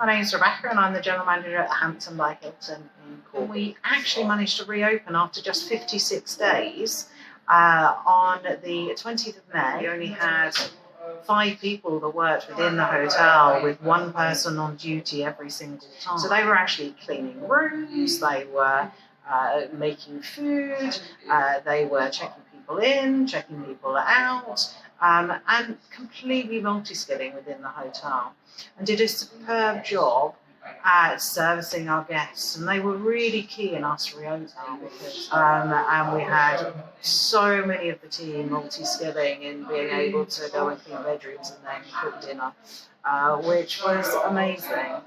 My name's Rebecca and I'm the General Manager at the Hampton by Hilton in Cornwall. We actually managed to reopen after just 56 days. On the 20th of May, we only had 5 people that worked within the hotel with 1 person on duty every single time. So they were actually cleaning rooms, they were making food, they were checking people in, checking people out, and completely multi-skilling within the hotel, and did a superb job at servicing our guests, and they were really key in us reopening because and we had so many of the team multi-skilling in being able to go and clean bedrooms and then cook dinner, which was amazing.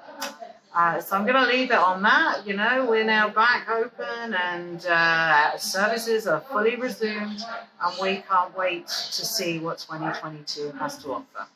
So I'm going to leave it on that. You know, we're now back open and services are fully resumed, and we can't wait to see what 2022 has to offer.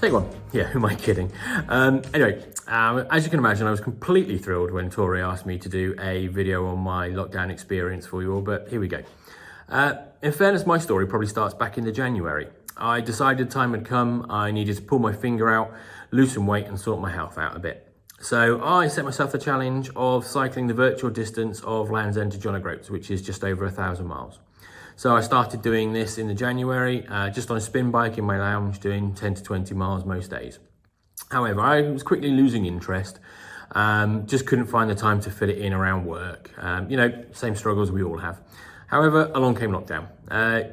Take one. Yeah, who am I kidding? Anyway, as you can imagine, I was completely thrilled when Tori asked me to do a video on my lockdown experience for you all, but here we go. In fairness, my story probably starts back in the January. I decided time had come, I needed to pull my finger out, lose some weight and sort my health out a bit. So I set myself the challenge of cycling the virtual distance of Land's End to John O'Groats, which is just over 1,000 miles. So I started doing this in the January, just on a spin bike in my lounge, doing 10 to 20 miles most days. However, I was quickly losing interest, just couldn't find the time to fit it in around work. Same struggles we all have. However, along came lockdown.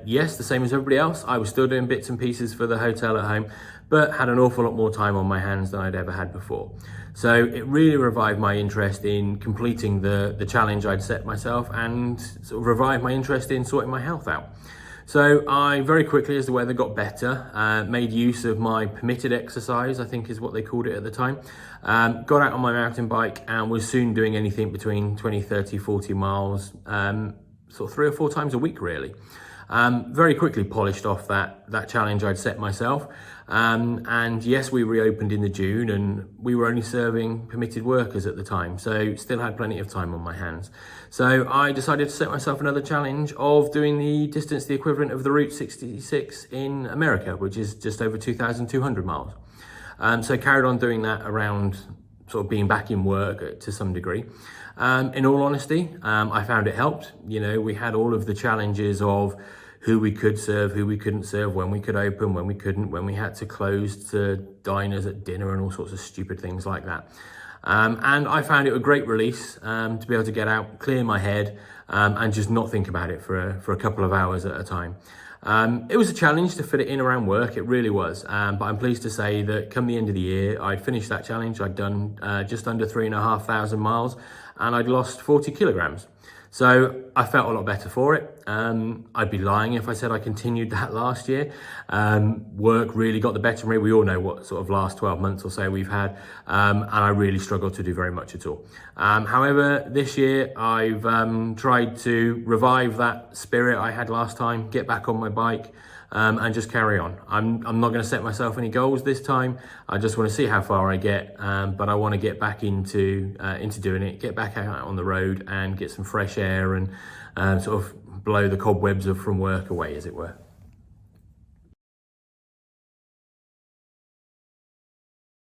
Yes, the same as everybody else, I was still doing bits and pieces for the hotel at home, but had an awful lot more time on my hands than I'd ever had before. So it really revived my interest in completing the challenge I'd set myself, and sort of revived my interest in sorting my health out. So I very quickly, as the weather got better, made use of my permitted exercise, I think is what they called it at the time. Got out on my mountain bike and was soon doing anything between 20, 30, 40 miles, sort of 3 or 4 times a week really. Very quickly polished off that challenge I'd set myself. And yes, we reopened in the June, and we were only serving permitted workers at the time, so still had plenty of time on my hands. So I decided to set myself another challenge of doing the distance, the equivalent of the Route 66 in America, which is just over 2,200 miles. So carried on doing that around sort of being back in work to some degree. In all honesty, I found it helped. We had all of the challenges of who we could serve, who we couldn't serve, when we could open, when we couldn't, when we had to close to diners at dinner and all sorts of stupid things like that. And I found it a great release to be able to get out, clear my head, and just not think about it for a couple of hours at a time. It was a challenge to fit it in around work, it really was, but I'm pleased to say that come the end of the year, I'd finished that challenge. I'd done just under 3,500 miles, and I'd lost 40 kilograms. So I felt a lot better for it. I'd be lying if I said I continued that last year. Work really got the better of me. We all know what sort of last 12 months or so we've had, and I really struggled to do very much at all. However, this year I've tried to revive that spirit I had last time, get back on my bike, and just carry on. I'm not going to set myself any goals this time. I just want to see how far I get, but I want to get back into doing it, get back out on the road and get some fresh air and sort of blow the cobwebs from work away, as it were.